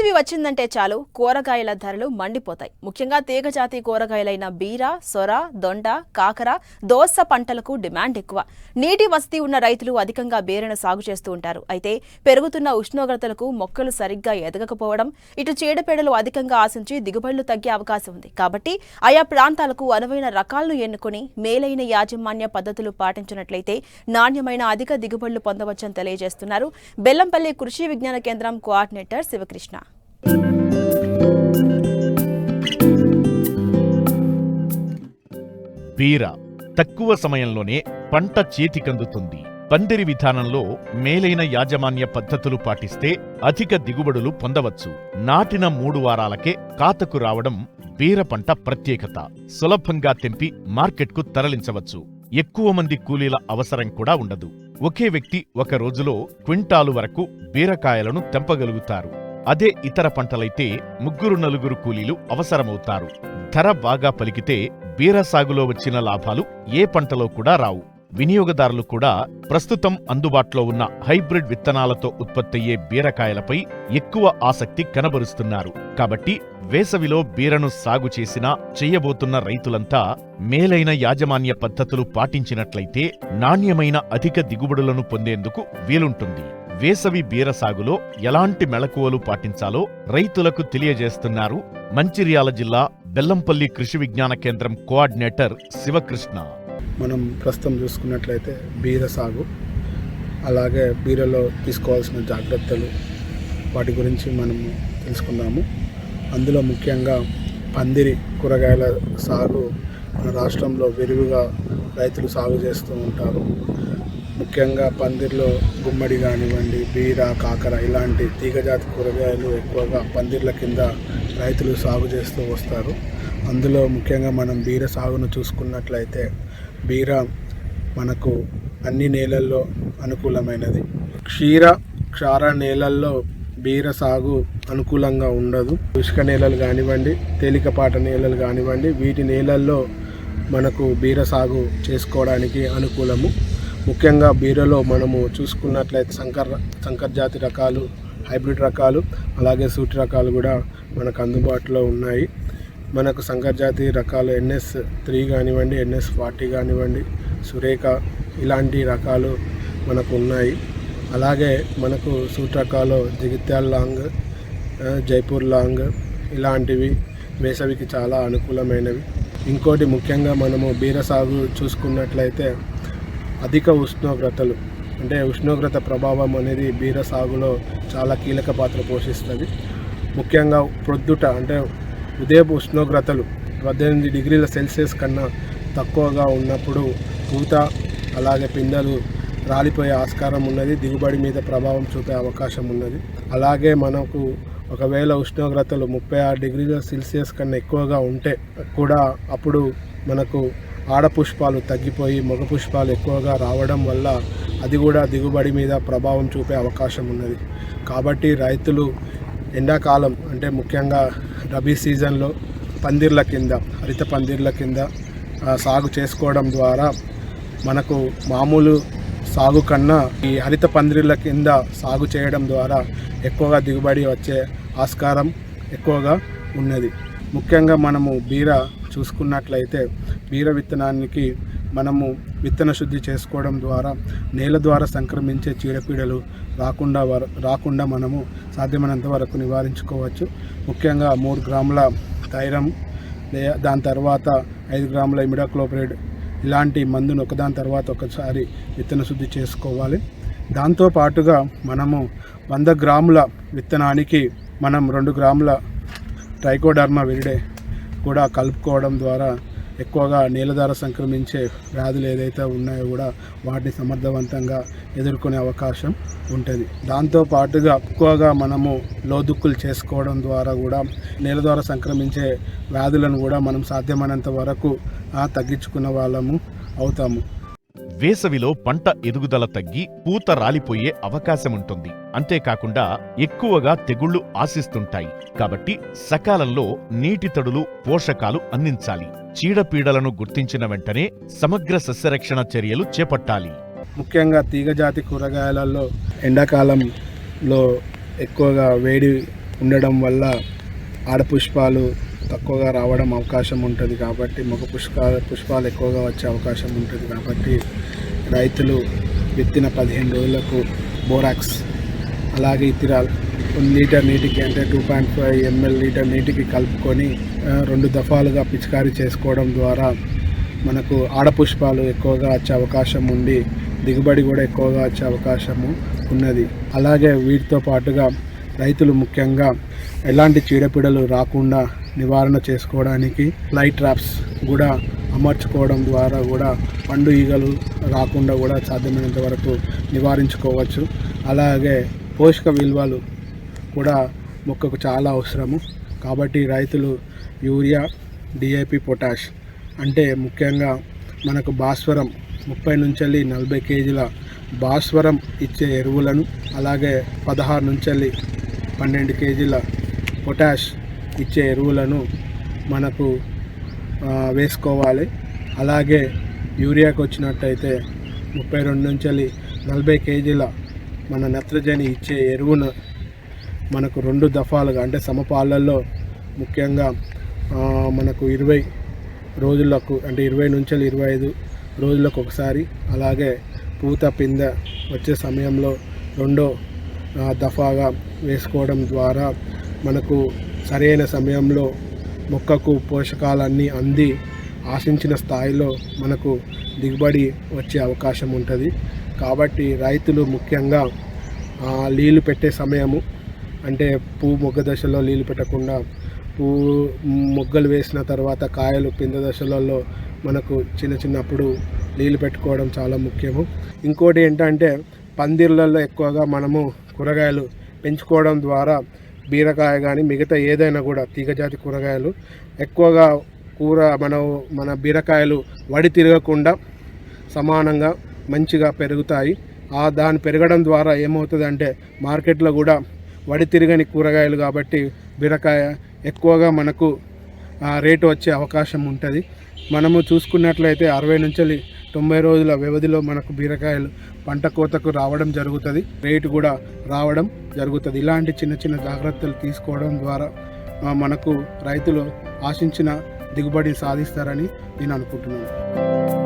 వేసవి వచ్చిందంటే చాలు కూరగాయల ధరలు మండిపోతాయి. ముఖ్యంగా తీగజాతి కూరగాయలైన బీర, సొర, దొండ, కాకర, దోస పంటలకు డిమాండ్ ఎక్కువ. నీటి వసతి ఉన్న రైతులు అధికంగా బీరను సాగు చేస్తూ ఉంటారు. అయితే పెరుగుతున్న ఉష్ణోగ్రతలకు మొక్కలు సరిగ్గా ఎదగకపోవడం, ఇటు చీడపీడలు అధికంగా ఆశించి దిగుబడులు తగ్గే అవకాశం ఉంది. కాబట్టి ఆయా ప్రాంతాలకు అనువైన రకాలను ఎన్నుకుని మేలైన యాజమాన్య పద్ధతులు పాటించినట్లయితే నాణ్యమైన అధిక దిగుబడులు పొందవచ్చని తెలియజేస్తున్నారు బెల్లంపల్లి కృషి విజ్ఞాన కేంద్రం కోఆర్డినేటర్ శివకృష్ణ. బీర తక్కువ సమయంలోనే పంట చేతికందుతుంది. పందిరి విధానంలో మేలైన యాజమాన్య పద్ధతులు పాటిస్తే అధిక దిగుబడులు పొందవచ్చు. నాటిన 3 వారాలకే కాతకు రావడం బీర పంట ప్రత్యేకత. సులభంగా తెంపి మార్కెట్కు తరలించవచ్చు. ఎక్కువ మంది కూలీల అవసరం కూడా ఉండదు. ఒకే వ్యక్తి ఒక రోజులో క్వింటాలు వరకు బీరకాయలను తెంపగలుగుతారు. అదే ఇతర పంటలైతే 3-4 కూలీలు అవసరమవుతారు. ధర బాగా పలికితే బీర సాగులో వచ్చిన లాభాలు ఏ పంటలో కూడా రావు. వినియోగదారులు కూడా ప్రస్తుతం అందుబాటులో ఉన్న హైబ్రిడ్ విత్తనాలతో ఉత్పత్తయ్యే బీరకాయలపై ఎక్కువ ఆసక్తి కనబరుస్తున్నారు. కాబట్టి వేసవిలో బీరను సాగు చేసినా చెయ్యబోతున్న రైతులంతా మేలైన యాజమాన్య పద్ధతులు పాటించినట్లయితే నాణ్యమైన అధిక దిగుబడులను పొందేందుకు వీలుంటుంది. వేసవి బీర సాగులో ఎలాంటి మెళకువలు పాటించాలో రైతులకు తెలియజేస్తున్నారు మంచిర్యాల జిల్లా బెల్లంపల్లి కృషి విజ్ఞాన కేంద్రం కోఆర్డినేటర్ శివకృష్ణ. మనం ప్రస్తుతం చూసుకున్నట్లయితే బీర సాగు, అలాగే బీరలో తీసుకోవాల్సిన జాగ్రత్తలు, వాటి గురించి మనము తెలుసుకుందాము. అందులో ముఖ్యంగా పందిరి కూరగాయల సాగు మన రాష్ట్రంలో విరివిగా రైతులు సాగు చేస్తూ ఉంటారు. ముఖ్యంగా పందిర్లో గుమ్మడి కానివ్వండి, బీర, కాకర ఇలాంటి తీగజాతి కూరగాయలు ఎక్కువగా పందిర్ల కింద రైతులు సాగు చేస్తూ వస్తారు. అందులో ముఖ్యంగా మనం బీర సాగును చూసుకున్నట్లయితే బీర మనకు అన్ని నేలల్లో అనుకూలమైనది. క్షార నేలల్లో బీర సాగు అనుకూలంగా ఉండదు. ఇసుక నేలలు కానివ్వండి, తేలికపాట నేలలు కానివ్వండి, వీటి నేలల్లో మనకు బీర సాగు చేసుకోవడానికి అనుకూలము. ముఖ్యంగా బీరలో మనము చూసుకున్నట్లయితే సంకర్ జాతి రకాలు, హైబ్రిడ్ రకాలు, అలాగే సూటి రకాలు కూడా మనకు అందుబాటులో ఉన్నాయి. మనకు సంకర్ జాతి రకాలు NS3 కానివ్వండి, NS40 కానివ్వండి, సురేఖ ఇలాంటి రకాలు మనకు ఉన్నాయి. అలాగే మనకు సూట్ రకాలు జగిత్యాల లాంగ్, జైపూర్ లాంగ్ ఇలాంటివి వేసవికి చాలా అనుకూలమైనవి. ఇంకోటి ముఖ్యంగా మనము బీర సాగు చూసుకున్నట్లయితే అధిక ఉష్ణోగ్రతలు, అంటే ఉష్ణోగ్రత ప్రభావం అనేది బీర సాగులో చాలా కీలక పాత్ర పోషిస్తుంది. ముఖ్యంగా ప్రొద్దుట అంటే ఉదయపు ఉష్ణోగ్రతలు 18 డిగ్రీల సెల్సియస్ కన్నా తక్కువగా ఉన్నప్పుడు పూత అలాగే పిందెలు రాలిపోయే ఆస్కారం ఉన్నది. దిగుబడి మీద ప్రభావం చూపే అవకాశం ఉన్నది. అలాగే మనకు ఒకవేళ ఉష్ణోగ్రతలు 36 డిగ్రీల సెల్సియస్ కన్నా ఎక్కువగా ఉంటే కూడా అప్పుడు మనకు ఆడపుష్పాలు తగ్గిపోయి మగ పుష్పాలు ఎక్కువగా రావడం వల్ల అది కూడా దిగుబడి మీద ప్రభావం చూపే అవకాశం ఉన్నది. కాబట్టి రైతులు ఎండాకాలం అంటే ముఖ్యంగా రబీ సీజన్లో పందిర్ల కింద, హరిత పందిర్ల కింద సాగు చేసుకోవడం ద్వారా మనకు మామూలు సాగు కన్నా ఈ హరిత పందిర్ల కింద సాగు చేయడం ద్వారా ఎక్కువగా దిగుబడి వచ్చే ఆస్కారం ఎక్కువగా ఉన్నది. ముఖ్యంగా మనము బీర చూసుకున్నట్లయితే బీర విత్తనానికి విత్తన శుద్ధి చేసుకోవడం ద్వారా నేల ద్వారా సంక్రమించే చీడపీడలు రాకుండా మనము సాధ్యమైనంత వరకు నివారించుకోవచ్చు. ముఖ్యంగా 3 గ్రాముల థైరమ్, దాని తర్వాత 5 గ్రాముల ఇమిడాక్లోప్రిడ్ ఇలాంటి మందును ఒకదాని తర్వాత ఒకసారి విత్తన శుద్ధి చేసుకోవాలి. దాంతో పాటుగా మనము 100 గ్రాముల విత్తనానికి మనం 2 గ్రాముల ట్రైకోడర్మా విరిడే కూడా కలుపుకోవడం ద్వారా ఎక్కువగా నేల ద్వారా సంక్రమించే వ్యాధులు ఏదైతే ఉన్నాయో కూడా వాటిని సమర్థవంతంగా ఎదుర్కొనే అవకాశం ఉంటుంది. దాంతో పాటుగా ఎక్కువగా మనము లోదుక్కులు చేసుకోవడం ద్వారా కూడా నేల ద్వారా సంక్రమించే వ్యాధులను కూడా మనం సాధ్యమైనంత వరకు తగ్గించుకున్న వాళ్ళము అవుతాము. వేసవిలో పంట ఎదుగుదల తగ్గి పూత రాలిపోయే అవకాశముంటుంది. అంతేకాకుండా ఎక్కువగా తెగుళ్లు ఆశిస్తుంటాయి. కాబట్టి సకాలంలో నీటి తడులు, పోషకాలు అందించాలి. చీడపీడలను గుర్తించిన వెంటనే సమగ్ర సస్యరక్షణ చర్యలు చేపట్టాలి. ముఖ్యంగా తీగజాతి కూరగాయలలో ఎండాకాలంలో ఎక్కువగా వేడి ఉండడం వల్ల ఆడపుష్పాలు తక్కువగా రావడం అవకాశం ఉంటుంది కాబట్టి మగ పుష్పాలు ఎక్కువగా వచ్చే అవకాశం ఉంటుంది కాబట్టి రైతులు విత్తిన 15 రోజులకు బోరాక్స్ అలాగే ఇథిరాల్ 1 లీటర్ నీటికి అంటే 2.5 ml లీటర్ నీటికి కలుపుకొని 2 దఫాలుగా పిచికారీ చేసుకోవడం ద్వారా మనకు ఆడపుష్పాలు ఎక్కువగా వచ్చే అవకాశం ఉండి దిగుబడి కూడా ఎక్కువగా వచ్చే అవకాశము ఉన్నది. అలాగే వీటితో పాటుగా రైతులు ముఖ్యంగా ఎలాంటి చీడపీడలు రాకుండా నివారణ చేసుకోవడానికి ఫ్లై ట్రాప్స్ కూడా అమర్చుకోవడం ద్వారా కూడా పండు ఈగలు రాకుండా కూడా సాధ్యమైనంత వరకు నివారించుకోవచ్చు. అలాగే పోషక విలువలు కూడా మొక్కకు చాలా అవసరము కాబట్టి రైతులు యూరియా, DAP, పొటాష్ అంటే ముఖ్యంగా మనకు భాస్వరం 30 నుంచి 40 కేజీల భాస్వరం ఇచ్చే ఎరువులను అలాగే 16 నుంచి 12 కేజీల పొటాష్ ఇచ్చే ఎరువులను మనకు వేసుకోవాలి. అలాగే యూరియాకి వచ్చినట్టయితే 32 నుంచి 40 కేజీల మన నత్రజని ఇచ్చే ఎరువును మనకు 2 దఫాలుగా అంటే సమపాలల్లో ముఖ్యంగా మనకు 20 రోజులకు అంటే 20 నుంచి 25 రోజులకు ఒకసారి అలాగే పూత పిందె వచ్చే సమయంలో 2వ దఫాగా వేసుకోవడం ద్వారా మనకు సరైన సమయంలో మొక్కకు పోషకాలన్నీ అంది ఆశించిన స్థాయిలో మనకు దిగుబడి వచ్చే అవకాశం ఉంటుంది. కాబట్టి రైతులు ముఖ్యంగా నీళ్ళు పెట్టే సమయము అంటే పువ్వు మొగ్గ దశలో నీళ్ళు పెట్టకుండా పువ్వు మొగ్గలు వేసిన తర్వాత కాయలు పిందె దశలలో మనకు చిన్నప్పుడు నీళ్ళు పెట్టుకోవడం చాలా ముఖ్యము. ఇంకోటి ఏంటంటే పందిర్లలో ఎక్కువగా మనము కూరగాయలు పెంచుకోవడం ద్వారా బీరకాయ కానీ మిగతా ఏదైనా కూడా తీగజాతి కూరగాయలు ఎక్కువగా మన బీరకాయలు వడి తిరగకుండా సమానంగా మంచిగా పెరుగుతాయి. దాని పెరగడం ద్వారా ఏమవుతుందంటే మార్కెట్లో కూడా వడి తిరగని కూరగాయలు కాబట్టి బీరకాయ ఎక్కువగా మనకు రేటు వచ్చే అవకాశం ఉంటుంది. మనము చూసుకున్నట్లయితే 60 నుంచి 90 రోజుల వ్యవధిలో మనకు బీరకాయలు పంట కోతకు రావడం జరుగుతుంది, రేటు కూడా రావడం జరుగుతుంది. ఇలాంటి చిన్న జాగ్రత్తలు తీసుకోవడం ద్వారా మనకు రైతులు ఆశించిన దిగుబడి సాధిస్తారని నేను అనుకుంటున్నాను.